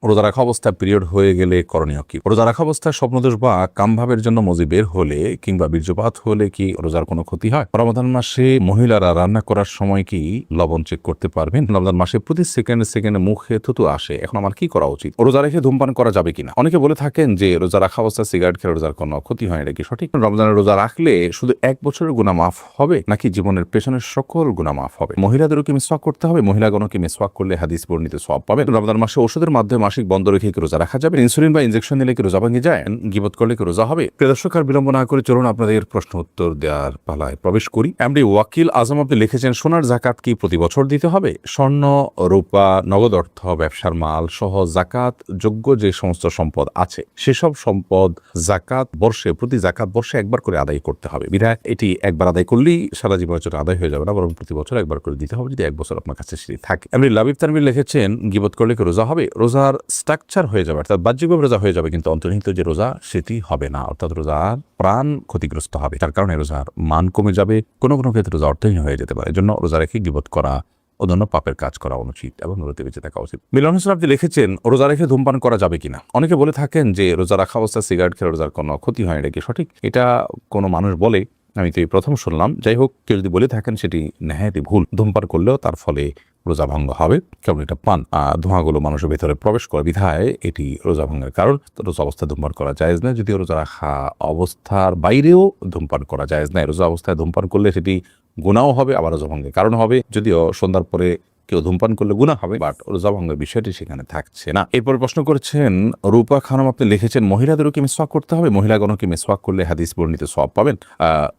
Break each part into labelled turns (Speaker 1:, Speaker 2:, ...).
Speaker 1: রোজা রাখা অবস্থায় পিরিয়ড হয়ে গেলে করণীয় কি? রোজা রাখা অবস্থায় স্বপ্নদোষ বা কামভাবের জন্য মজি বের হলে কিংবা বীর্যপাত হলে কি রোজার কোনো ক্ষতি হয়? রমাদান মাসে মহিলারা রান্না করার সময় কি লবণ চেক করতে পারবেন? রমাদান মাসে প্রতি সেকেন্ডে সেকেন্ডে মুখে থুতু আসে, এখন আমার কি করা উচিত? রোজা রেখে ধূমপান করা যাবে কিনা? অনেকে বলে থাকেন যে রোজা রাখা অবস্থায় সিগারেট খেলে রোজার কোনো ক্ষতি হয়, এটা কি সঠিক? রমজানের রোজা রাখলে শুধু 1 বছরের গুনাহ মাফ হবে নাকি জীবনের পেছনের সকল গুনাহ মাফ হবে? মহিলাদেরও কি মিসওয়াক করতে হবে? মহিলাগণও কি মিসওয়াক করলে হাদিস বর্ণিত সওয়াব পাবেন? রমজান মাসে ওষুধের মাধ্যমে মাসিক বন্ধ রেখে কি রোজা রাখা যাবে? ইনসুলিন বা ইনজেকশন নিলে কি রোজা ভেঙে যায়? গীবত করলে কি রোজা হবে? প্রিয় দর্শক, আর বিলম্ব না করে চলুন আপনাদের প্রশ্ন উত্তর দেওয়ার পালায় প্রবেশ করি। এমডি ওয়াকিল আজম আপনি লিখেছেন, সোনার জাকাত কি প্রতি বছর দিতে হবে? স্বর্ণ, রূপা, নগদ অর্থ, ব্যবসার মাল সহ জাকাত যোগ্য যে সমস্ত সম্পদ আছে সেসব সম্পদ প্রতি জাকাত বর্ষে একবার করে আদায় করতে হবে। বিধায় এটি একবার আদায় করলেই সারা জীবনের জন্য আদায় হয়ে যাবে না, বরং প্রতি বছর একবার করে দিতে হবে যদি 1 বছর আপনার কাছে সেটি থাকে। এমনি লাবিব তানভীর লিখেছেন, গীবত করলে কি রোজা হবে? রোজার স্ট্রাকচার হয়ে যাবে, অর্থাৎ বাহ্যিকভাবে রোজা হয়ে যাবে, কিন্তু অন্তর্নিহিত যে রোজা সেটি হবে না, অর্থাৎ রোজার প্রাণ ক্ষতিগ্রস্ত হবে। তার কারণে রোজার মান কমে যাবে, কোনো কোনো ক্ষেত্রে রোজা অর্থহীন হয়ে যেতে পারে। এজন্য রোজা রেখে গীবত করা, অন্যান্য পাপের কাজ করা অনুচিত এবং রোজাতে বেঁচে থাকা উচিত। মিলন হোসেন আপনি লিখেছেন, রোজা রেখে ধূমপান করা যাবে কিনা? অনেকে বলে থাকেন যে রোজা রাখা অবস্থায় সিগারেট খেলে রোজার কোনো ক্ষতি হয়, এটা কি সঠিক? এটা কোনো মানুষ বলে, আমি তো এই প্রথম শুনলাম। যাই হোক, কেউ যদি বলে থাকেন সেটি নেহায়াতি ভুল। ধূমপান করলেও তার ফলে রোজা ভঙ্গ হবে, কেবল এটা পান ধোঁয়াগুলো মানুষের ভেতরে প্রবেশ করে, বিধায় এটি রোজা ভঙ্গের কারণ। রোজা অবস্থায় ধূমপান করা জায়েজ না, যদিও রোজা রাখা অবস্থার বাইরেও ধূমপান করা জায়েজ না। রোজা অবস্থায় ধূমপান করলে সেটি গুনাহও হবে, আবার রোজা ভঙ্গের কারণ হবে। যদিও সন্ধ্যার পরে কেউ ধূমপান করলে গুনাহ হবে, বাট রোজা ভঙ্গের বিষয়টি সেখানে থাকছে না। এরপর প্রশ্ন করেছেন রূপা খানম, আপনি লিখেছেন, মহিলাদেরও কি মিসওয়াক করতে হবে? মহিলাগণও কি মিসওয়াক করলে হাদিস বর্ণিত সওয়াব পাবেন?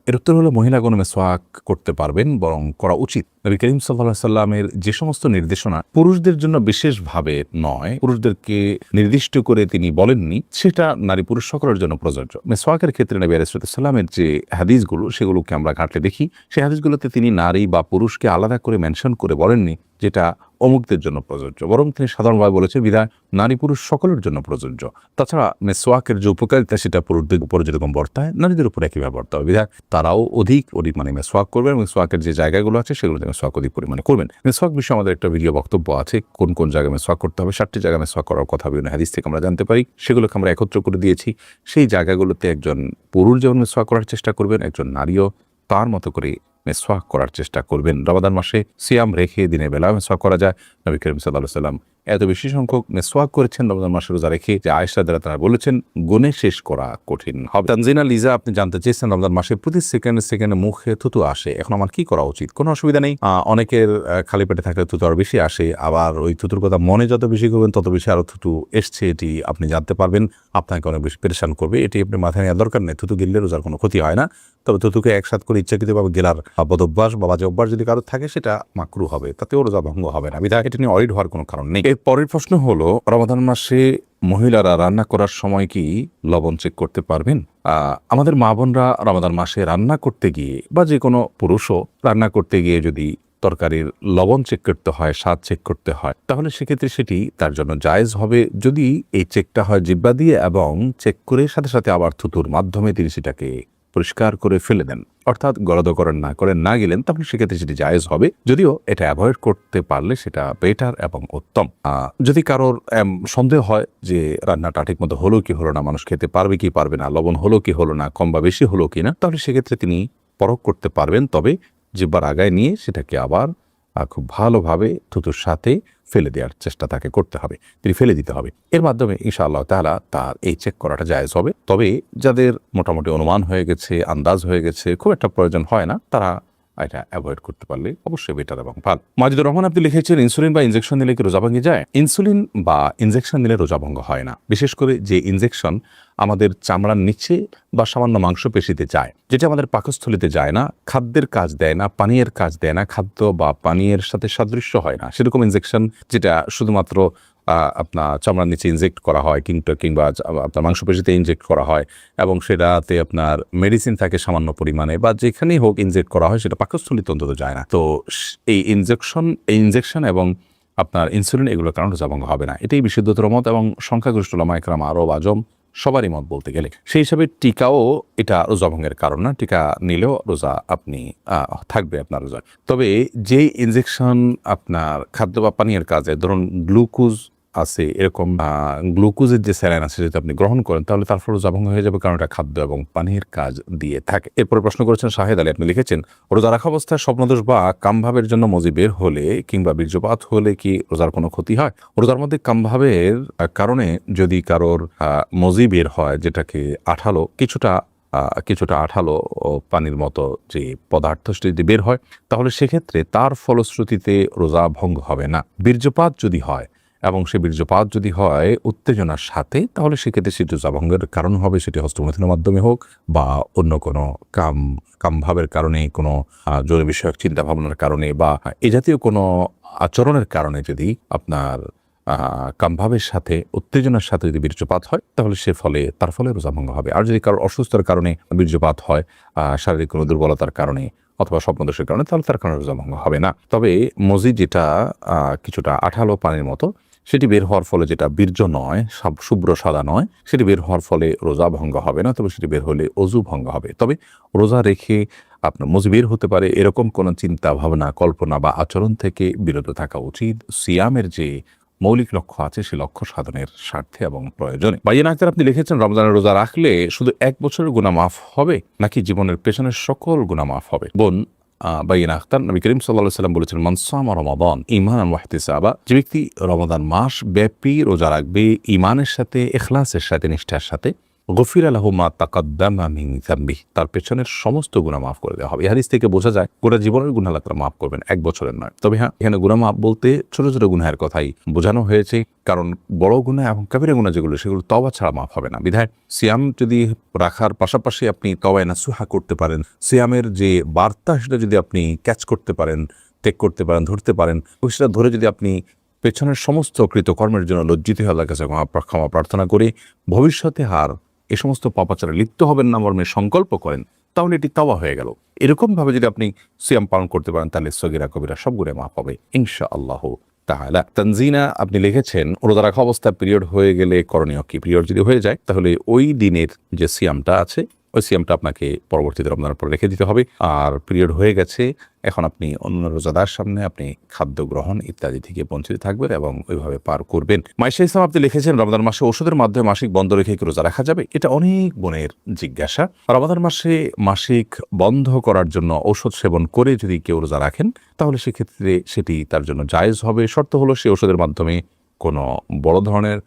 Speaker 1: এর উত্তর হলো, মহিলাগণ মিসওয়াক করতে পারবেন, বরং করা উচিত। নবী করিম সাল্লাল্লাহু আলাইহি সাল্লামের যে সমস্ত নির্দেশনা পুরুষদের জন্য বিশেষভাবে নয়, পুরুষদেরকে নির্দিষ্ট করে তিনি বলেননি, সেটা নারী পুরুষ সকলের জন্য প্রযোজ্য। মিসওয়াকের ক্ষেত্রে নবী আলাইহিস সালামের যে হাদিসগুলো সেগুলোকে আমরা ঘাঁটলে দেখি, সেই হাদিসগুলোতে তিনি নারী বা পুরুষকে আলাদা করে মেনশন করে বলেননি যেটা অমুকদের জন্য প্রযোজ্য, বরং তিনি সাধারণভাবে বলেছেন, বিধায় নারী পুরুষ সকলের জন্য প্রযোজ্য। তাছাড়া মিসওয়াকের যে উপকারিতা সেটা পুরুষদের উপর যেরকম বর্তায়, নারীদের উপর একইভাবে বর্তায়, বিধায় তারাও অধিক মানে মিসওয়াক করবেন। মিসওয়াকের যে জায়গাগুলো আছে সেগুলোতে মিসওয়াক অধিক পরিমাণে করবেন। মিসওয়াক বিষয়ে আমাদের একটা ভিডিও বক্তব্য আছে, কোন কোন জায়গায় মিসওয়াক করতে হবে। 7টি জায়গায় মিসওয়াক করার কথা বিভিন্ন হাদিস থেকে আমরা জানতে পারি, সেগুলোকে আমরা একত্র করে দিয়েছি। সেই জায়গাগুলোতে একজন পুরুষ যেমন মিসওয়াক করার চেষ্টা করবেন, একজন নারীও তার মতো করে মিসওয়াক করার চেষ্টা করবেন। রমাদান মাসে সিয়াম রেখে দিনের বেলা মিসওয়াক করা যায়। নবী করিম সাল্লাল্লাহু আলাইহি ওয়াসাল্লাম এত বেশি সংখ্যক মিসওয়াক করেছেন রমজান মাসে রোজা রেখে যে আয়েশা দ্বারা তারা বলেছেন, গুণে শেষ করা কঠিন হবে। তানজিনা লিজা আপনি জানতে চেয়েছেন, রমজান মাসে প্রতি সেকেন্ডে সেকেন্ডে মুখে থুতু আসে, এখন আমার কি করা উচিত? কোনো অসুবিধা নেই। অনেকের খালি পেটে থাকলে থুতু আরো বেশি আসে, আবার ওই থুতুর কথা মনে যত বেশি করবেন তত বেশি আরো থুতু এসছে এটি আপনি জানতে পারবেন, আপনাকে অনেক বেশি পেরেশান করবে। এটি আপনি মাথায় নেওয়ার দরকার নেই। থুতু গিললে রোজার কোনো ক্ষতি হয় না, তবে থুতুকে একসাথ করে ইচ্ছাকৃতভাবে গেলার বদভ্যাস বা বাজে অভ্যাস যদি কারো থাকে সেটা মাকরুহ হবে, তাতেও রোজা ভঙ্গ হবে না, বিধায় এটা নিয়ে অরিড হওয়ার কোনো কারণ নেই। এর পরের প্রশ্ন হলো, রমাদান মাসে মহিলারা রান্না করার সময় কি লবণ চেক করতে পারবেন? আমাদের মা বোনরা রমাদান মাসে রান্না করতে গিয়ে, বা যে কোনো পুরুষও রান্না করতে গিয়ে যদি তরকারির লবণ চেক করতে হয়, স্বাদ চেক করতে হয়, তাহলে সেক্ষেত্রে সেটি তার জন্য জায়েজ হবে যদি এই চেকটা হয় জিহ্বা দিয়ে, এবং চেক করে সাথে সাথে আবার থুতুর মাধ্যমে তিনি সেটাকে পরিষ্কার করে ফেলে দেন, অর্থাৎ গলাদ করেন না গেলেন, তাহলে সেক্ষেত্রে সেটি জায়েজ হবে। যদিও এটা অ্যাভয়েড করতে পারলে সেটা বেটার এবং উত্তম। যদি কারোর সন্দেহ হয় যে রান্নাটা ঠিক মতো হলো কি হলো না, মানুষ খেতে পারবে কি পারবে না, লবণ হলো কি হলো না, কম বা বেশি হলো কি না, তাহলে সেক্ষেত্রে তিনি পরখ করতে পারবেন। তবে জিহ্বার আগায় নিয়ে সেটাকে আবার খুব ভালোভাবে থুতুর সাথে ফেলে দেওয়ার চেষ্টা তাকে করতে হবে, তিনি ফেলে দিতে হবে। এর মাধ্যমে ইনশাআল্লাহ তাআলা তার এই চেক করাটা জায়েজ হবে। তবে যাদের মোটামুটি অনুমান হয়ে গেছে, আন্দাজ হয়ে গেছে, খুব একটা প্রয়োজন হয় না, তারা এটা অ্যাভয়েড করতে পারলে অবশ্যই বেটার এবং ভালো। মাজিদুর রহমান আপনি লিখেছেন, ইনসুলিন বা ইনজেকশন নিলে কি রোজা ভেঙে যায়? ইনসুলিন বা ইনজেকশন নিলে রোজা ভঙ্গ হয় না, বিশেষ করে যে ইনজেকশন আমাদের চামড়ার নিচে বা সামান্য মাংসপেশিতে যায়, যেটা আমাদের পাকস্থলিতে যায় না, খাদ্যের কাজ দেয় না, পানীয়ের কাজ দেয় না, খাদ্য বা পানীয়ের সাথে সাদৃশ্য হয় না, সেরকম ইনজেকশন যেটা শুধুমাত্র আপনার চামড়ার নিচে ইনজেক্ট করা হয় কিংবা আপনার মাংসপেশিতে ইনজেক্ট করা হয়, এবং সেটাতে আপনার মেডিসিন থাকে সামান্য পরিমাণে, বা যেখানেই হোক ইনজেক্ট করা হয়, সেটা পাকস্থলিতে অন্তত যায় না। তো এই ইনজেকশন এবং আপনার ইনসুলিন এগুলোর কারণে রোজা ভঙ্গ হবে না, এটাই বিশুদ্ধতর মত এবং সংখ্যাগরিষ্ঠ উলামা ইকরাম, আরব আজম সবারই মত বলতে গেলে। সেই হিসাবে টিকাও এটা রোজা ভঙ্গের কারণ না, টিকা নিলেও রোজা আপনি থাকবে আপনার রোজা। তবে যে ইনজেকশন আপনার খাদ্য বা পানীয়ের কাজে, ধরুন গ্লুকোজ আছে এরকম গ্লুকোজের যে স্যালাইন আছে যদি আপনি গ্রহণ করেন তাহলে তারপর রোজা ভঙ্গ হয়ে যাবে, কারণ এটা খাদ্য এবং পানির কাজ দিয়ে থাকে। এরপরে প্রশ্ন করেছেন শাহেদ আলী, আপনি লিখেছেন রোজা রাখা অবস্থায় স্বপ্নদোষ বা কামভাবের জন্য মজি বের হলে কিংবা বীর্যপাত হলে কি রোজার কোনো ক্ষতি হয়? রোজার মধ্যে কামভাবের কারণে যদি কারোর মজি বের হয়, যেটাকে আঠালো কিছুটা আঠালো ও পানির মতো যে পদার্থ যদি বের হয়, তাহলে সেক্ষেত্রে তার ফলশ্রুতিতে রোজা ভঙ্গ হবে না। বীর্যপাত যদি হয় এবং সে বীর্যপাত যদি হয় উত্তেজনার সাথে, তাহলে সেক্ষেত্রে সেটি রোজা ভঙ্গের কারণ হবে, সেটি হস্তমৈথুনের মাধ্যমে হোক বা অন্য কোনো কামভাবের কারণে, কোনো জরুরি বিষয়ক চিন্তা ভাবনার কারণে বা এ জাতীয় কোনো আচরণের কারণে যদি আপনার কামভাবের সাথে উত্তেজনার সাথে যদি বীর্যপাত হয়, তাহলে তার ফলে রোজা ভঙ্গ হবে। আর যদি কারোর অসুস্থতার কারণে বীর্যপাত হয়, শারীরিক কোনো দুর্বলতার কারণে অথবা স্বপ্নদোষের কারণে, তাহলে তার কারণে রোজা ভঙ্গ হবে না। তবে মজি যেটা কিছুটা আঠালো পানির মতো, সেটি বের হওয়ার ফলে, যেটা বীর্য নয়, শুভ্র সাদা নয়, সেটি বের হওয়ার ফলে রোজা ভঙ্গ হবে না। তবে সেটি বের হলে অজু ভঙ্গ হবে। তবে রোজা রেখে আপনার মজি বের হতে পারে এরকম কোনো চিন্তা ভাবনা, কল্পনা বা আচরণ থেকে বিরত থাকা উচিত, সিয়ামের যে মৌলিক লক্ষ্য আছে সেই লক্ষ্য সাধনের স্বার্থে এবং প্রয়োজনে। বাইয়ান আক্তার, আপনি লিখেছেন রমজানের রোজা রাখলে শুধু 1 বছরের গুনাহ মাফ হবে নাকি জীবনের পেছনের সকল গুনাহ মাফ হবে? বোন বাইয়ান আক্তার, নবী করিম সাল্লাল্লাহু আলাইহি ওয়াসাল্লাম বলেছেন, মান সামা রমাদান ঈমানান ওয়া ইহতিসাবা, যে ব্যক্তি রমাদান মাস ব্যাপী রোজা রাখবে ঈমানের সাথে, ইখলাসের সাথে, নিষ্ঠার সাথে, গফিরা লাহু মা তাকাদ্দামা মিন যামবিহি, তার পেছনের সমস্ত গুনাহ মাফ করে দেওয়া হবে। এই হাদিস থেকে বোঝা যায় গোটা জীবনের গুনাহ আল্লাহ তাআলা মাফ করবেন, 1 বছরের নয়। তবে হ্যাঁ, এখানে গুনাহ মাফ বলতে ছোট ছোট গুনাহের কথাই বোঝানো হয়েছে, কারণ বড় গুনাহ এবং কাবিরা গুনাহ যেগুলো, সেগুলো তওবা ছাড়া মাফ হবে না। বিধায় সিয়াম যদি রাখার পাশাপাশি আপনি তওবায়ে নাসুহা করতে পারেন, সিয়ামের যে বার্তা সেটা যদি আপনি ক্যাচ করতে পারেন, টেক করতে পারেন, ধরতে পারেন, সেটা ধরে যদি আপনি পেছনের সমস্ত কৃতকর্মের জন্য লজ্জিত হয়ে আল্লাহর কাছে ক্ষমা প্রার্থনা করে ভবিষ্যতে এ সমস্ত পাপাচারে লিপ্ত হবেন না মর্মে সংকল্প করেন, তাহলে এটি তাওবা হয়ে গেল। এরকমভাবে যদি আপনি সিয়াম পালন করতে পারেন, তাহলে সগীরা কবিরা সব গুনাহ মাফ হবে ইনশাআল্লাহ তাআলা। তানজিনা, আপনি লিখেছেন রোজা রাখা অবস্থায় পিরিয়ড হয়ে গেলে করণীয় কি? পিরিয়ড যদি হয়ে যায়, তাহলে ওই দিনের যে সিয়ামটা আছে, ওই সিয়ামটা আপনাকে পরবর্তীতে রমজানের পর রেখে দিতে হবে। আর পিরিয়ড হয়ে গেছে, এখন আপনি অন্য রোজাদার সামনে আপনি খাদ্য গ্রহণ ইত্যাদি থেকে বঞ্চিত থাকবেন এবং ওইভাবে পার করবেন। মাইশা ইসলাম, আপনি লিখেছেন রমজান মাসে ওষুধের মাধ্যমে মাসিক বন্ধ রেখে কি রোজা রাখা যাবে? এটা অনেক বোনের জিজ্ঞাসা। রমজান মাসে মাসিক বন্ধ করার জন্য ঔষধ সেবন করে যদি কেউ রোজা রাখেন, তাহলে সেক্ষেত্রে সেটি তার জন্য জায়েজ হবে। শর্ত হলো সে ওষুধের মাধ্যমে কোনো বড় ধরনের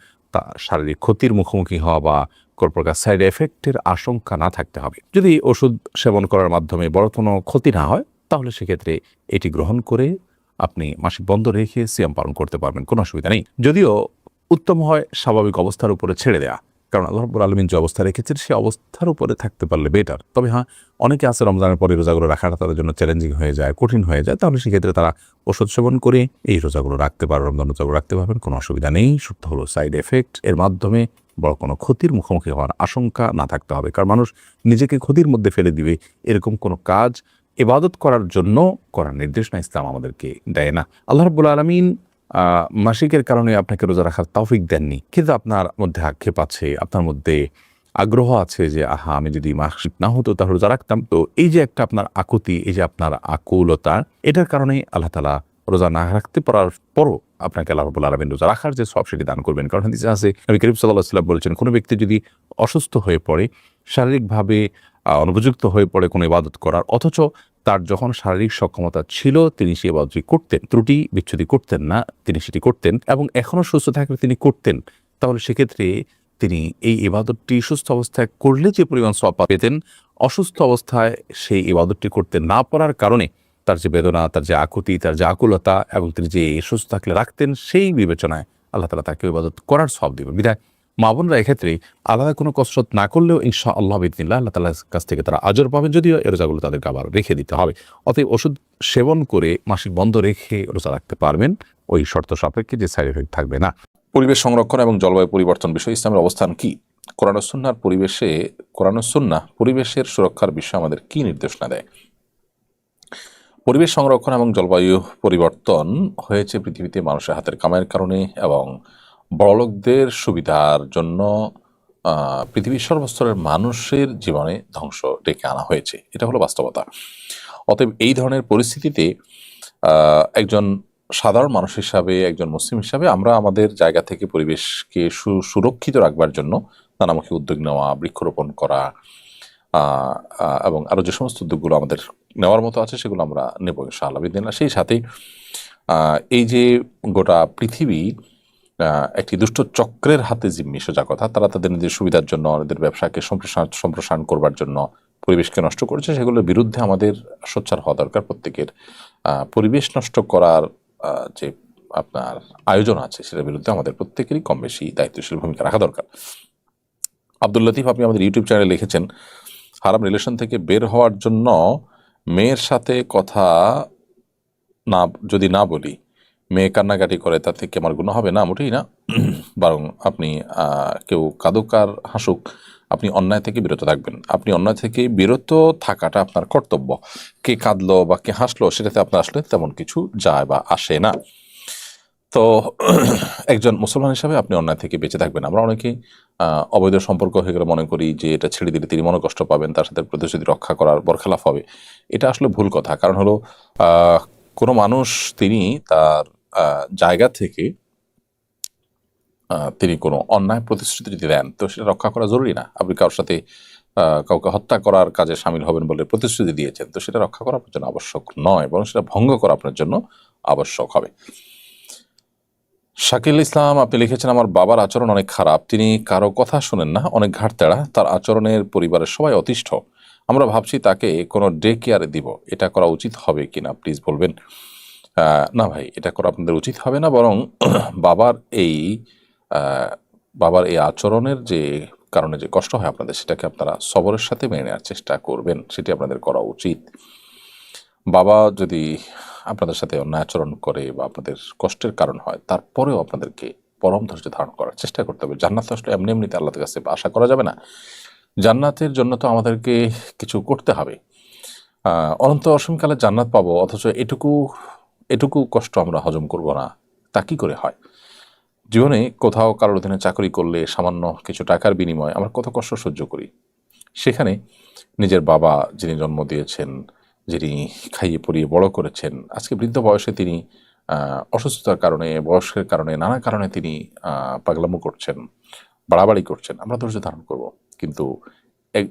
Speaker 1: শারীরিক ক্ষতির মুখোমুখি হওয়া বা কোনো প্রকার সাইড এফেক্টের আশঙ্কা না থাকতে হবে। যদি ওষুধ সেবন করার মাধ্যমে বড় কোনো ক্ষতি না হয়, তাহলে সেক্ষেত্রে এটি গ্রহণ করে আপনি মাসিক বন্ধ রেখে সিয়াম পালন করতে পারবেন, কোনো অসুবিধা নেই। যদিও উত্তম হয় স্বাভাবিক অবস্থার উপরে ছেড়ে দেয়া, কারণ আল্লাহ রাব্বুল আলামিন যে অবস্থা রেখেছেন সে অবস্থার উপরে থাকতে পারলে বেটার। তবে হ্যাঁ, অনেকে আছে রমজানের পরে রোজাগুলো রাখাটা তাদের জন্য চ্যালেঞ্জিং হয়ে যায়, কঠিন হয়ে যায়, তাহলে সেক্ষেত্রে তারা ওষুধ সেবন করে এই রোজাগুলো রাখতে পারে, রমজান রোজাগুলো রাখতে পারবেন, কোনো অসুবিধা নেই। সত্য হলো সাইড এফেক্ট এর মাধ্যমে বড় কোনো ক্ষতির মুখোমুখি হওয়ার আশঙ্কা না থাকতে হবে, কারণ মানুষ নিজেকে ক্ষতির মধ্যে ফেলে দিবে এরকম কোনো কাজ ইবাদত করার জন্য করার নির্দেশনা ইসলাম আমাদেরকে দেয় না। আল্লাহ রাব্বুল আলামিন মাসিকের কারণে আপনাকে রোজা রাখার তৌফিক দেননি, কিন্তু আপনার মধ্যে আক্ষেপ আছে, আপনার মধ্যে আগ্রহ আছে যে আমি যদি মাসিক না হতো তাহলে রোজা রাখতাম। তো এই যে একটা আপনার আকুতি, এই যে আপনার আকুলতা, এটার কারণে আল্লাহ তাআলা রোজা না রাখতে পারার পরও আপনাকে আল্লাহ রাব্বুল আলামিন রোজা রাখার যে সওয়াব সেটি দান করবেন। কারণ হাদিসে আছে, নবী করিম সাল্লাল্লাহু আলাইহি ওয়াসাল্লাম বলেছেন, কোনো ব্যক্তি যদি অসুস্থ হয়ে পড়ে, শারীরিকভাবে অনুপযুক্ত হয়ে পড়ে কোনো ইবাদত করার, অথচ তার যখন শারীরিক সক্ষমতা ছিল তিনি সেই ইবাদতটি করতেন, ত্রুটি বিচ্ছুতি করতেন না, তিনি সেটি করতেন এবং এখনও সুস্থ থাকলে তিনি করতেন, তাহলে সেক্ষেত্রে তিনি এই ইবাদতটি সুস্থ অবস্থায় করলে যে পরিমাণ সওয়াব পেতেন, অসুস্থ অবস্থায় সেই ইবাদতটি করতে না পারার কারণে তার যে বেদনা, তার যে আকুতি, তার যে আকুলতা এবং তিনি যে সুস্থ থাকলে রাখতেন, সেই বিবেচনায় আল্লাহ তাআলা তাকে ইবাদত করার সওয়াব দিবেন। বিধায় মা বোনরা এক্ষেত্রে আলাদা কোনো কসরত না করলেও ইনশাআল্লাহ বিইذনিল্লাহ আল্লাহ তাআলার কাছ থেকে তারা আজর পাবেন, যদিও এই রোজাগুলো তাদেরকে আবার রেখে দিতে হবে। অতএব ওষুধ সেবন করে মাসিক বন্ধ রেখে রোজা রাখতে পারবেন, ওই শর্ত সাপেক্ষে যে সাইড এফেক্ট থাকবে না। পরিবেশ সংরক্ষণ এবং জলবায়ু পরিবর্তন বিষয়ে ইসলামের অবস্থান কি? কোরআন ও সুন্নাহ পরিবেশের সুরক্ষার বিষয়ে আমাদের কি নির্দেশনা দেয়? পরিবেশ সংরক্ষণ এবং জলবায়ু পরিবর্তন হয়েছে পৃথিবীতে মানুষের হাতের কামাইয়ের কারণে এবং বড়লোকদের সুবিধার জন্য পৃথিবীর সর্বস্তরের মানুষের জীবনে ধ্বংস ডেকে আনা হয়েছে। এটা হলো বাস্তবতা। অতএব এই ধরনের পরিস্থিতিতে একজন সাধারণ মানুষ হিসাবে, একজন মুসলিম হিসাবে আমরা আমাদের জায়গা থেকে পরিবেশকে সুরক্ষিত রাখবার জন্য নানামুখী উদ্যোগ নেওয়া, বৃক্ষরোপণ করা, এবং আরও যে সমস্ত উদ্যোগগুলো আমাদের নেওয়ার মতো আছে সেগুলো আমরা নেব ইনশাআল্লাহ বিদিনিল্লাহ। সেই সাথে এই যে গোটা পৃথিবী একটি দুষ্ট চক্রের হাতে জিম্মি, সোজা কথা, তারা তাদের নিজের সুবিধার জন্য, নিজেদের ব্যবসাকে সম্প্রসারণ করবার জন্য পরিবেশকে নষ্ট করেছে, সেগুলোর বিরুদ্ধে আমাদের সোচ্চার হওয়া দরকার প্রত্যেকের। পরিবেশ নষ্ট করার যে আপনার আয়োজন আছে সেটার বিরুদ্ধে আমাদের প্রত্যেকেরই কম বেশি দায়িত্বশীল ভূমিকা রাখা দরকার। আব্দুল লতিফ, আপনি আমাদের ইউটিউব চ্যানেলে লিখেছেন, হারাম রিলেশন থেকে বের হওয়ার জন্য মেয়ের সাথে কথা যদি না বলি, মেয়ে কান্নাকাটি করে, তার থেকে আমার গুনাহ হবে না? মোটেই না, বরং আপনি কেউ কাঁদুক আর হাসুক, আপনি অন্যায় থেকে বিরত থাকবেন। আপনি অন্যায় থেকে বিরত থাকাটা আপনার কর্তব্য। কে কাঁদলো বা কে হাসলো সেটাতে আপনার আসলে তেমন কিছু যায় বা আসে না। তো একজন মুসলমান হিসাবে আপনি অন্যায় থেকে বেঁচে থাকবেন। আমরা অনেকেই অবৈধ সম্পর্ক হয়ে গেলে মনে করি যে এটা ছেড়ে দিলে তিনি মনোকষ্ট পাবেন, তার সাথে প্রতিশ্রুতি রক্ষা করার বরখেলাপ হবে। এটা আসলে ভুল কথা। কারণ হলো কোনো মানুষ তিনি তার জায়গা থেকে তিনি কোনো অন্যায় প্রতিশ্রুতি যদি দেন, তো সেটা রক্ষা করা জরুরি না। আপনি কারোর সাথে কাউকে হত্যা করার কাজে সামিল হবেন বলে প্রতিশ্রুতি দিয়েছেন, তো সেটা রক্ষা করা আপনার জন্য আবশ্যক নয়, বরং সেটা ভঙ্গ করা আপনার জন্য আবশ্যক হবে। শাকিল ইসলাম, আপনি লিখেছেন, আমার বাবার আচরণ অনেক খারাপ, তিনি কারো কথা শোনেন না, অনেক ঘাটতেড়া, তার আচরণের পরিবারের সবাই অতিষ্ঠ। আমরা ভাবছি তাকে কোনো ডে কেয়ারে দিব, এটা করা উচিত হবে কিনা প্লিজ বলবেন। না ভাই, এটা করা আপনাদের উচিত হবে না, বরং বাবার এই বাবার এই আচরণের যে কারণে যে কষ্ট হয় আপনাদের, সেটাকে আপনারা সবরের সাথে মেনে নেওয়ার চেষ্টা করবেন, সেটি আপনাদের করা উচিত। বাবা যদি আপনাদের সাথে অন্যায় আচরণ করে বা আপনাদের কষ্টের কারণ হয়, তারপরেও আপনাদেরকে পরম ধৈর্য ধারণ করার চেষ্টা করতে হবে। জান্নাত আসলে এমনি এমনিতে আল্লাহর কাছে আশা করা যাবে না। জান্নাতের জন্য তো আমাদেরকে কিছু করতে হবে। অনন্ত অসীমকালে জান্নাত পাবো, অথচ এটুকু কষ্ট আমরা হজম করব না, তা কি করে হয়? জীবনে কোথাও কারোর অধীনে চাকরি করলে সামান্য কিছু টাকার বিনিময়ে আমরা কত কষ্ট সহ্য করি। সেখানে নিজের বাবা, যিনি জন্ম দিয়েছেন, যিনি খাইয়ে পরিয়ে বড় করেছেন, আজকে বৃদ্ধ বয়সে তিনি অসুস্থতার কারণে, বয়সের কারণে, নানা কারণে তিনি পাগলামো করছেন, বাড়াবাড়ি করছেন, আমরা ধৈর্য ধারণ করব। কিন্তু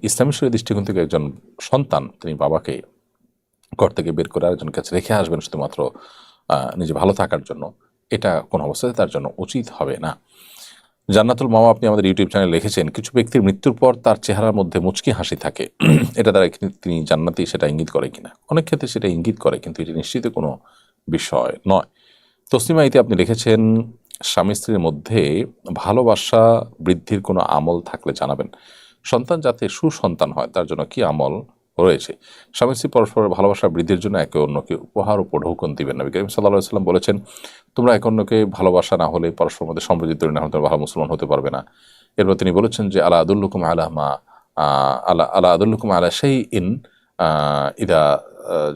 Speaker 1: ইসলামী শরীয়তের দৃষ্টিকোণ থেকে একজন সন্তান তিনি বাবাকে ঘর থেকে বের করে আরেকজনের কাছে রেখে আসবেন শুধুমাত্র নিজে ভালো থাকার জন্য, এটা কোনো অবস্থাতে তার জন্য উচিত হবে না। জান্নাতুল মাওয়া, আপনি আমাদের ইউটিউব চ্যানেলে লিখেছেন, কিছু ব্যক্তির মৃত্যুর পর তার চেহারার মধ্যে মুচকি হাসি থাকে, এটা দ্বারা তিনি জান্নাতি সেটা ইঙ্গিত করে কিনা? অনেক ক্ষেত্রে সেটা ইঙ্গিত করে, কিন্তু এটি নিশ্চিত কোনো বিষয় নয়। তসলিমা ইতি, আপনি লিখেছেন, স্বামী স্ত্রীর মধ্যে ভালোবাসা বৃদ্ধির কোনো আমল থাকলে জানাবেন। সন্তান যাতে সুসন্তান হয় তার জন্য কি আমল রয়েছে? স্বামী স্ত্রী পরস্পরের ভালোবাসা বৃদ্ধির জন্য একে অন্যকে উপহার ও উপঢৌকন দিবেন। নবী করিম সাল্লাল্লাহু আলাইহি সাল্লাম বলেছেন, তোমরা একে অন্যকে ভালোবাসা না হলে, পরস্পর মধ্যে সম্প্রীতি তৈরি না হলে তোমরা ভালো মুসলমান হতে পারবে না। এরপর তিনি বলেছেন যে, আলা আদুল্লুকুম আলা মা আলা আদুল্লুকুম আলা শাইইন ইদা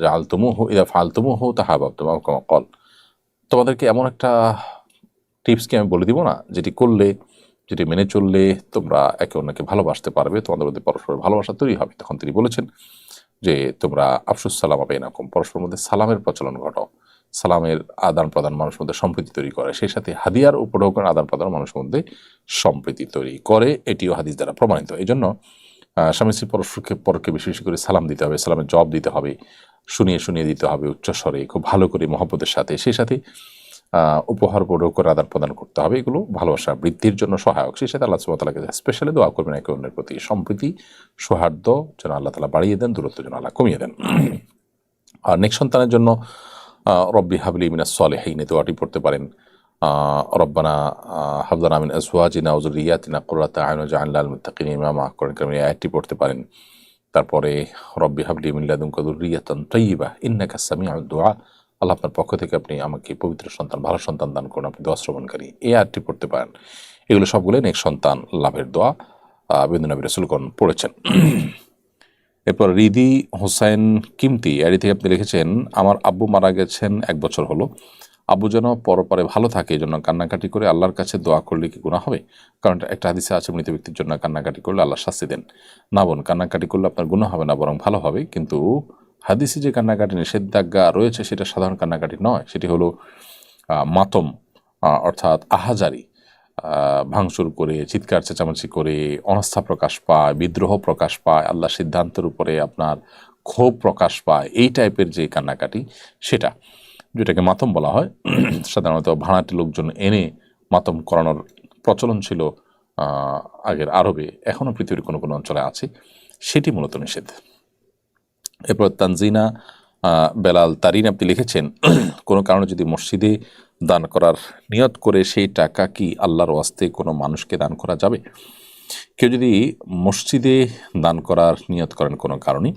Speaker 1: জাআলতুমুহু ইদা ফাআলতুমুহু তাহাবাবতুম আও কামা ক্বাল। তোমাদেরকে এমন একটা টিপসকে আমি বলে দিব না, যেটি করলে, যেটি মেনে চললে তোমরা একে অন্যকে ভালোবাসতে পারবে, তোমাদের মধ্যে পরস্পর ভালোবাসা তৈরি হবে। তখন তিনি বলেছেন যে, তোমরা আফসুস সালাম বাইনাকুম, পরস্পর মধ্যে সালামের প্রচলন ঘটাও। সালামের আদান প্রদান মানুষের মধ্যে সম্প্রীতি তৈরি করে, সেই সাথে হাদিয়ার উপঢৌকনের আদান প্রদান মানুষের মধ্যে সম্প্রীতি তৈরি করে, এটিও হাদিস দ্বারা প্রমাণিত। এই জন্য স্বামী স্ত্রী পরকে বেশি বেশি করে সালাম দিতে হবে, সালামের জবাব দিতে হবে, শুনিয়ে শুনিয়ে দিতে হবে উচ্চস্বরে, খুব ভালো করে মহব্বতের সাথে, সেই সাথে উপহার করে আদান প্রদান করতে হবে। এগুলো ভালোবাসা বৃদ্ধির জন্য সহায়ক। সেই সাথে আল্লাহ সুবহানাহু ওয়া তাআলাকে স্পেশালি দোয়া করবেন একে অন্যের প্রতি সম্প্রীতি, সৌহার্দ্য যেন আল্লাহ তাআলা বাড়িয়ে দেন, দূরত্ব যেন আল্লাহ কমিয়ে দেন। আর নেক্সট সন্তানের জন্য রব্বি হাবলি মিনাস সালিহিন দোয়াটি পড়তে পারেন। রব্বানা হাবলানা মিন আজওয়াজিনা ওয়া যুররিয়াতিনা কুররাতা আয়ুন ওয়াজআলনা লিল মুত্তাকিনা ইমামা, কোরআন কারীমের এই আয়াতটি পড়তে পারেন। তারপরে রব্বি হাবলি মিন লাদুনকা যুররিয়াতান তাইয়্যিবা ইন্নাকা সামিউদ দুআ, আল্লাহ আপনার পক্ষ থেকে আপনি আমাকে পবিত্র সন্তান, ভালো সন্তান দান করুন, আপনি দোয়া শ্রবণকারী, এই আয়াতটি পড়তে পারেন। এগুলো সবগুলো নেক্সট সন্তান লাভের দোয়া বিন্দু নবী রাসূলগণ পড়েছেন। এরপর রিদি হোসেন কিমতি, এর থেকে আপনি লিখেছেন, আমার আব্বু মারা গেছেন 1 বছর হলো, আব্বু যেন পরপারে ভালো থাকে এই জন্য কান্নাকাটি করে আল্লাহর কাছে দোয়া করলে কি গুনাহ হবে? কারণ একটা হাদিসে আছে, মৃত ব্যক্তির জন্য কান্নাকাটি করলে আল্লাহ শাস্তি দেন। না বোন, কান্নাকাটি করলে আপনার গুনাহ হবে না, বরং ভালো হবে। কিন্তু হাদিসে যে কান্নাকাটি নিষেধাজ্ঞা রয়েছে সেটা সাধারণ কান্নাকাটি নয়, সেটি হলো মাতম অর্থাৎ আহাজারি ভাঙচুর করে, চিৎকার চেঁচামেচি করে অনাস্থা প্রকাশ পায়, বিদ্রোহ প্রকাশ পায়, আল্লাহ সিদ্ধান্তের উপরে আপনার ক্ষোভ প্রকাশ পায়, এই টাইপের যে কান্নাকাটি, সেটা যেটাকে মাতম বলা হয়। সাধারণত ভাড়াটে লোকজন এনে মাতম করানোর প্রচলন ছিল আগের আরবে, এখনও পৃথিবীর কোনো কোনো অঞ্চলে আছে, সেটি মূলত নিষেধ। এরপর তানজিনা বেলাল তারিন আপনি লিখেছেন, কোনো কারণে যদি মসজিদে দান করার নিয়ত করে সেই টাকা কি আল্লাহর ওয়াস্তে কোনো মানুষকে দান করা যাবে? কেউ যদি মসজিদে দান করার নিয়ত করেন কোনো কারণে,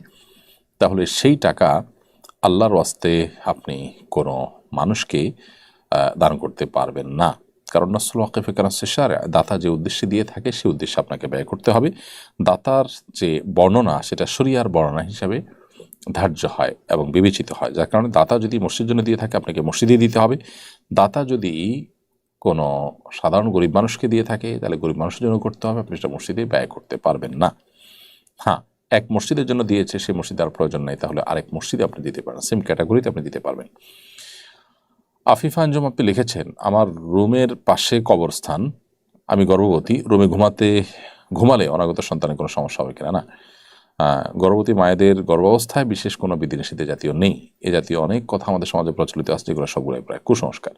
Speaker 1: তাহলে সেই টাকা আল্লাহর ওয়াস্তে আপনি কোনো মানুষকে দান করতে পারবেন না। কারণ নাসুল ওয়াকিফে কারণ শেষার দাতা যে উদ্দেশ্যে দিয়ে থাকে সেই উদ্দেশ্যে আপনাকে ব্যয় করতে হবে। দাতার যে বর্ণনা সেটা শরিয়ার বর্ণনা হিসাবে ধার্য হয় এবং বিবেচিত হয়, যার কারণে দাতা যদি মসজিদের জন্য দিয়ে থাকে আপনাকে মসজিদে দিতে হবে। দাতা যদি কোনো সাধারণ গরিব মানুষকে দিয়ে থাকে তাহলে গরিব মানুষের জন্য করতে হবে, আপনি সেটা মসজিদে ব্যয় করতে পারবেন না। হ্যাঁ, এক মসজিদের জন্য দিয়েছে, সেই মসজিদে আর প্রয়োজন নেই, তাহলে আরেক মসজিদে আপনি দিতে পারেন, সেম ক্যাটাগরিতে আপনি দিতে পারবেন। আফিফা আঞ্জুম আপনি লিখেছেন, আমার রুমের পাশে কবরস্থান, আমি গর্ভবতী, রুমে ঘুমালে অনাগত সন্তানের কোনো সমস্যা হবে কিনা? না, গর্ভবতী মায়েদের গর্ভাবস্থায় বিশেষ কোনো বিধিনিষেধ জাতীয় নেই। এ জাতীয় অনেক কথা আমাদের সমাজে প্রচলিত আছে, যেগুলো সবগুলোই প্রায় কুসংস্কার।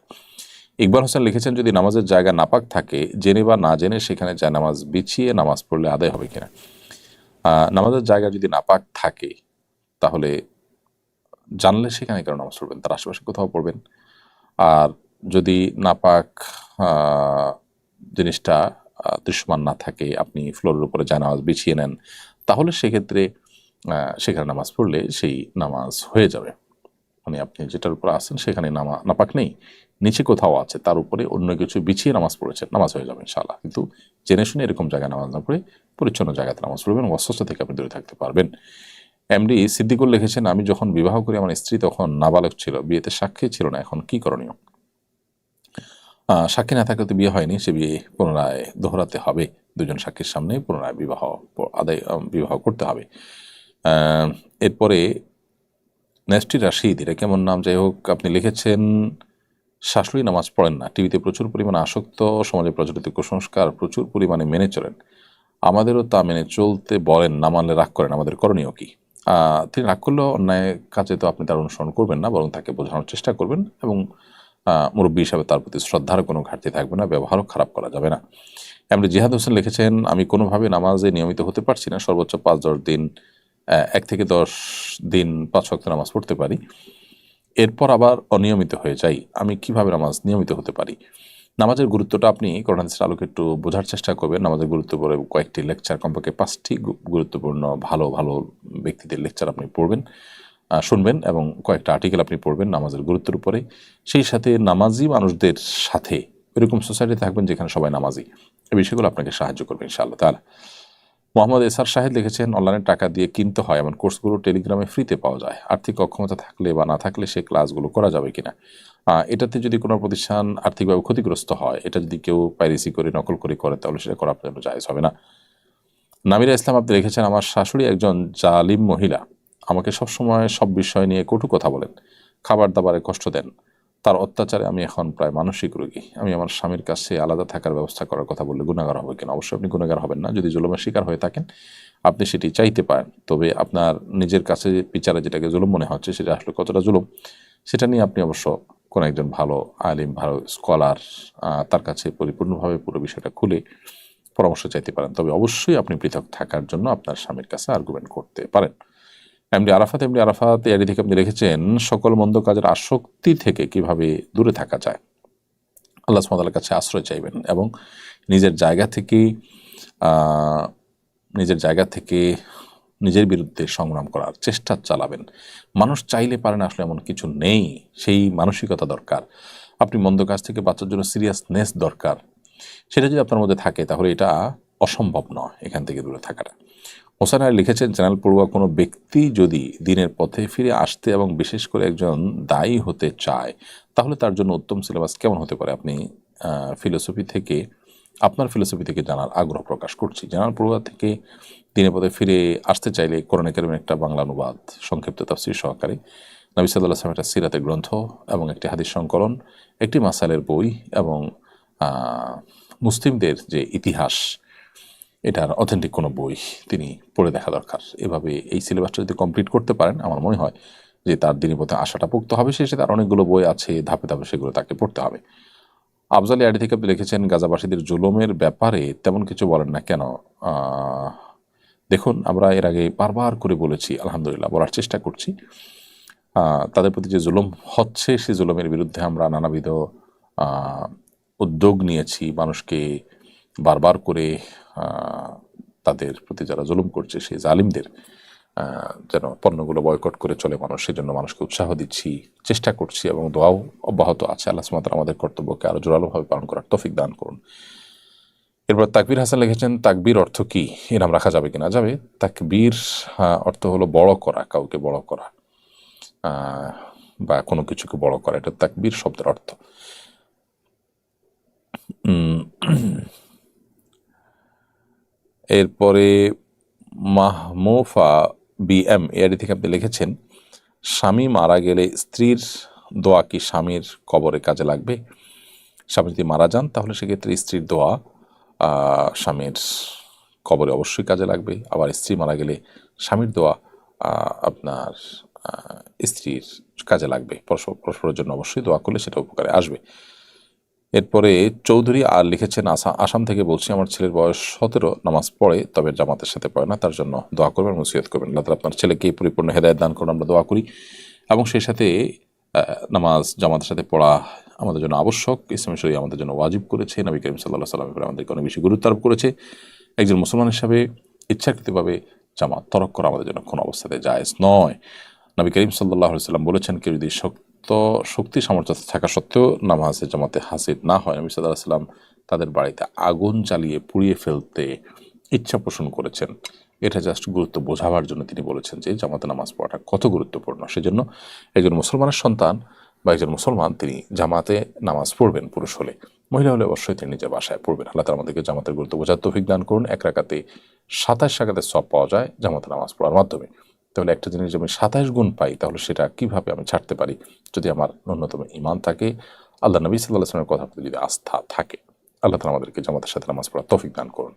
Speaker 1: ইকবাল হোসেন লিখেছেন, যদি নামাজের জায়গা নাপাক থাকে, জেনে বা না জেনে সেখানে যায় নামাজ বিছিয়ে নামাজ পড়লে আদায় হবে কিনা? নামাজের জায়গা যদি নাপাক থাকে তাহলে জানলে সেখানে কেন নামাজ পড়বেন, তার আশেপাশে কোথাও পড়বেন। আর যদি নাপাক জিনিসটা দৃশ্যমান না থাকে, আপনি ফ্লোরের উপরে যায় নামাজ বিছিয়ে নেন, তাহলে সেক্ষেত্রে সেখানে নামাজ পড়লে সেই নামাজ হয়ে যাবে। মানে আপনি যেটার উপরে আসেন সেখানে নাপাক নেই, নিচে কোথাও আছে, তার উপরে অন্য কিছু বিছিয়ে নামাজ পড়েছেন, নামাজ হয়ে যাবে ইনশাআল্লাহ। কিন্তু জেনে শুনে এরকম জায়গায় নামাজ না পড়ে পরিচ্ছন্ন জায়গাতে নামাজ পড়বেন, অস্বস্থ থেকে আপনি দূরে থাকতে পারবেন। এমডি সিদ্দিকুল লিখেছেন, আমি যখন বিবাহ করি আমার স্ত্রী তখন নাবালক ছিল, বিয়েতে সাক্ষী ছিল না, এখন কি করণীয়? সাক্ষী না থাকলে তো বিয়ে হয়নি, সে বিয়ে পুনরায় দোহরাতে হবে, দুজন সাক্ষীর সামনে পুনরায় বিবাহ করতে হবে। এরপরে নেস্টি রাশিদ, এটা কেমন নাম, যাই হোক, আপনি লিখেছেন, শাশুড়ি নামাজ পড়েন না, টিভিতে প্রচুর পরিমাণে আসক্ত, সমাজে প্রচলিত কুসংস্কার প্রচুর পরিমাণে মেনে চলেন, আমাদেরও তা মেনে চলতে বলেন, না মানলে রাগ করেন, আমাদের করণীয় কি? তিনি রাগ করলেও অন্যায় কাজে তো আপনি তার অনুসরণ করবেন না, বরং তাকে বোঝানোর চেষ্টা করবেন, এবং মুরব্বী হিসাবে তার প্রতি শ্রদ্ধার কোনো ঘাটতি থাকবে না, ব্যবহারও খারাপ করা যাবে না। এমনি জিহাদ হোসেন লিখেছেন, আমি কোনোভাবে নামাজে নিয়মিত হতে পারছি না, সর্বোচ্চ 5-10 দিন 1 থেকে 10 দিন 5 ওয়াক্ত নামাজ পড়তে পারি, এরপর আবার অনিয়মিত হয়ে যাই, আমি কিভাবে নামাজ নিয়মিত হতে পারি? নামাজের গুরুত্বটা আপনি কোরআন হাদিসের আলোকে একটু বোঝার চেষ্টা করবেন। নামাজের গুরুত্ব পরে কয়েকটি লেকচার, কমপক্ষে 5টি গুরুত্বপূর্ণ ভালো ভালো ব্যক্তিদের লেকচার আপনি পড়বেন, শুনবেন, এবং কয়েকটা আর্টিকেল আপনি পড়বেন নামাজের গুরুত্বের উপরে। সেই সাথে নামাজি মানুষদের সাথে এরকম সোসাইটি থাকবেন যেখানে সবাই নামাজি, এই বিষয়গুলো আপনাকে সাহায্য করবে ইনশাআল্লাহ তাআলা। মোহাম্মদ এসার শাহেদ লিখেছেন, অনলাইনে টাকা দিয়ে কিনতে হয় এমন কোর্সগুলো টেলিগ্রামে ফ্রিতে পাওয়া যায়, আর্থিক অক্ষমতা থাকলে বা না থাকলে সে ক্লাসগুলো করা যাবে কিনা? এটাতে যদি কোনো প্রতিষ্ঠান আর্থিকভাবে ক্ষতিগ্রস্ত হয়, এটা যদি কেউ পাইরেসি করে নকল করে তাহলে সেটা করা আপনার জন্য জায়েজ হবে না। নামিরা ইসলাম আপনি লিখেছেন, আমার শাশুড়ি একজন জালিম মহিলা, আমাকে সবসময় সব বিষয় নিয়ে কটু কথা বলেন, খাবার দাবারে কষ্ট দেন, তার অত্যাচারে আমি এখন প্রায় মানসিক রোগী, আমি আমার স্বামীর কাছে আলাদা থাকার ব্যবস্থা করার কথা বললে গুনাহগার হবে কিনা? অবশ্যই আপনি গুনাহগার হবেন না, যদি জুলুমের শিকার হয়ে থাকেন আপনি সেটি চাইতে পারেন, তবে আপনার নিজের কাছে বিচারে যেটাকে জুলুম মনে হচ্ছে সেটা আসলে কতটা জুলুম সেটা নিয়ে আপনি অবশ্য কোনো একজন ভালো আলিম, ভালো স্কলার, তার কাছে পরিপূর্ণভাবে পুরো বিষয়টা খুলে পরামর্শ চাইতে পারেন, তবে অবশ্যই আপনি পৃথক থাকার জন্য আপনার স্বামীর কাছে আর্গুমেন্ট করতে পারেন। এমডি আরাফাত এআডি থেকে আপনি লিখেছেন, সকল মন্দ কাজের আসক্তি থেকে কিভাবে দূরে থাকা যায়? আল্লাহ সুবহানাহু ওয়া তাআলার কাছে আশ্রয় চাইবেন এবং নিজের জায়গা থেকে নিজের বিরুদ্ধে সংগ্রাম করার চেষ্টা চালাবেন। মানুষ চাইলে পারেন আসলে এমন কিছু নেই, সেই মানসিকতা দরকার। আপনি মন্দ কাজ থেকে বাঁচার জন্য সিরিয়াসনেস দরকার, সেটা যদি আপনার মধ্যে থাকে তাহলে এটা অসম্ভব নয় এখান থেকে দূরে থাকাটা। হোসেন আলী লিখেছেন, চ্যানেল পড়ুয়া কোনো ব্যক্তি যদি দিনের পথে ফিরে আসতে এবং বিশেষ করে একজন দায়ী হতে চায় তাহলে তার জন্য উত্তম সিলেবাস কেমন হতে পারে? আপনি আপনার ফিলোসফি থেকে জানার আগ্রহ প্রকাশ করছি। চ্যানেল পড়ুয়া থেকে দিনের পথে ফিরে আসতে চাইলে কোরআন কারীমের একটা বাংলা অনুবাদ সংক্ষিপ্ত তাফসীর সহকারে নবী সাল্লাল্লাহু আলাইহি ওয়াসাল্লাম একটা সিরাতের গ্রন্থ এবং একটি হাদিস সংকলন, একটি মাসাইলের বই এবং মুসলিমদের যে ইতিহাস, এটার অথেন্টিক কোনো বই তিনি পড়ে দেখা দরকার। এভাবে এই সিলেবাসটা যদি কমপ্লিট করতে পারেন, আমার মনে হয় যে তার দিনের পথে আশাটা পোক্ত হবে। শেষে তার অনেকগুলো বই আছে, ধাপে ধাপে সেগুলো তাকে পড়তে হবে। আফজালি আইডি থেকে আপনি লিখেছেন, গাজাবাসীদের জুলুমের ব্যাপারে তেমন কিছু বলেন না কেন? দেখুন, আমরা এর আগে বারবার করে বলেছি, আলহামদুলিল্লাহ বলার চেষ্টা করছি, তাদের প্রতি যে জুলুম হচ্ছে সেই জুলুমের বিরুদ্ধে আমরা নানাবিধ উদ্যোগ নিয়েছি। মানুষকে বারবার করে তাদের প্রতি যারা জুলুম করছে সেই জালিমদের যেন পণ্যগুলো বয়কট করে চলে মানুষ, সেজন্য মানুষকে উৎসাহ দিচ্ছি, চেষ্টা করছি এবং দোয়াও অব্যাহত আছে। আল্লাহ সুবহানাহু ওয়া তাআলা আমাদের কর্তব্যকে আরও জোরালোভাবে পালন করার তৌফিক দান করুন। এরপর তাকবীর হাসান লিখেছেন, তাকবীর অর্থ কি? এর নাম রাখা যাবে কিনা? যাবে। তাকবীর অর্থ হলো বড় করা, কাউকে বড় করা বা কোনো কিছুকে বড় করা, এটা তাকবীর শব্দের অর্থ। এরপরে মাহমুফা বিএম এআরডি থেকে আপনি লিখেছেন, স্বামী মারা গেলে স্ত্রীর দোয়া কি স্বামীর কবরে কাজে লাগবে? স্বামী যদি মারা যান তাহলে সেক্ষেত্রে স্ত্রীর দোয়া স্বামীর কবরে অবশ্যই কাজে লাগবে। আবার স্ত্রী মারা গেলে স্বামীর দোয়া আপনার স্ত্রীর কাজে লাগবে। পরস্পরের জন্য অবশ্যই দোয়া করলে সেটা উপকারে আসবে। এরপরে চৌধুরী আর লিখেছেন, আসাম থেকে বলছি, আমার ছেলের বয়স 17, নামাজ পড়ে তবে জামাতের সাথে পড়ে না, তার জন্য দোয়া করবেন, নসিহত করবেন। আল্লাহ তাআলা আপনার ছেলেকে পরিপূর্ণ হেদায়েত দান করুন, আমরা দোয়া করি। এবং সেই সাথে নামাজ জামাতের সাথে পড়া আমাদের জন্য আবশ্যক। ইসলামী শরীয়ত আমাদের জন্য ওয়াজিব করেছে, নবী করিম সাল্লাল্লাহু আলাইহি ওয়াসাল্লাম আমাদেরকে অনেক বেশি গুরুত্ব আরোপ করেছে। একজন মুসলমান হিসাবে ইচ্ছাকৃতভাবে জামাত তরক করা আমাদের জন্য কোনো অবস্থাতে জায়েজ নয়। নবী করিম সাল্লাল্লাহু আলাইহি ওয়াসাল্লাম বলেছেন, কেউ যদি শক্তি সামর্থ্য থাকা সত্ত্বেও নামাজে জামাতে হাসিল না হয়, নবী সাল্লাল্লাহু আলাইহি ওয়াসাল্লাম তাদের বাড়িতে আগুন জ্বালিয়ে পুড়িয়ে ফেলতে ইচ্ছা পোষণ করেছেন। এটা জাস্ট গুরুত্ব বোঝাবার জন্য তিনি বলেছেন যে জামাতে নামাজ পড়াটা কত গুরুত্বপূর্ণ। সেজন্য একজন মুসলমানের সন্তান বা একজন মুসলমান তিনি জামাতে নামাজ পড়বেন, পুরুষ হলে। মহিলা হলে অবশ্যই তিনি নিজের বাসায় পড়বেন। আল্লাহ তাআলা আমাদেরকে জামাতের গুরুত্ব বোঝার তৌফিক দান করুন। এক রাকাতে 27 রাকাতের সওয়াব পাওয়া যায় জামাতে নামাজ পড়ার মাধ্যমে। তাহলে একটা জিনিস যদি আমি 27 গুণ পাই, তাহলে সেটা কিভাবে আমি ছাড়তে পারি? যদি আমার ন্যূনতম ঈমান থাকে, আল্লাহ নবী সাল্লাল্লাহু আলাইহি ওয়াসাল্লামের কথার প্রতি যদি আস্থা থাকে। আল্লাহ তাআলা আমাদেরকে জামাতের সাথে নামাজ পড়ার তৌফিক দান করুন।